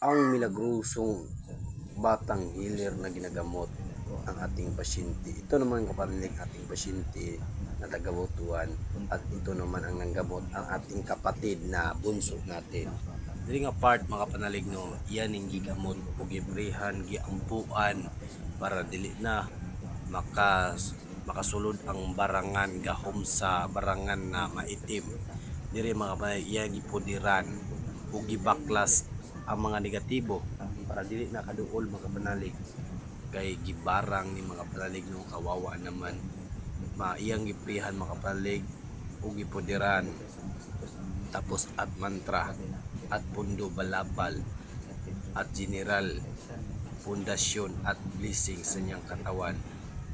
ang milagrosong batang healer na ginagamot ang ating pasyente. Ito naman kapanilig ating pasyente na tagabutuan at ito naman ang nanggamot ang ating kapatid na bunso natin. Dili nga part mga panalig no, iyan ang gigamot o gibrihan, giampuan para dili na makasulod ang barangan gahom sa barangan na maitim. Diri mga panalig iyan gipudiran o gibaklas ang mga negatibo para dili na kaduol mga panalig kay gibarang ni mga panalig no, kawawa naman maiyang giprihan mga panalig o gipudiran tapos at mantra at pundo balabal at general pundasyon at blessing sa niyang katawan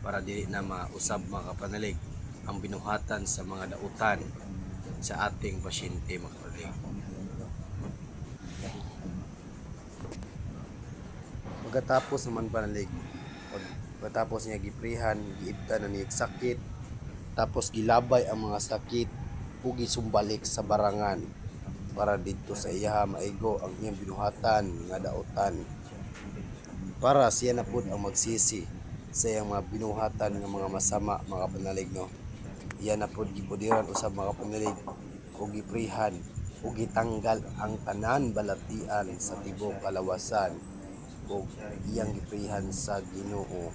para dili na mausab mga kapanalig ang binuhatan sa mga dautan sa ating pasyente mga kapanalig. Pagkatapos naman panalig, pagkatapos niya giprihan, giibtan na niya sakit, tapos gilabay ang mga sakit ug gisumbalik sa barangan para dito sa iya maigo ang iyang binuhatan nga dautan para siya na pud ang magsisi sa iyang mga binuhatan nga mga masama mga panalig no. Iya na pud gipudiran usab mga panalig ug giprihan ug gitanggal ang tanan balatian sa tibok kalawasan ug iyang giprihan sa Ginoo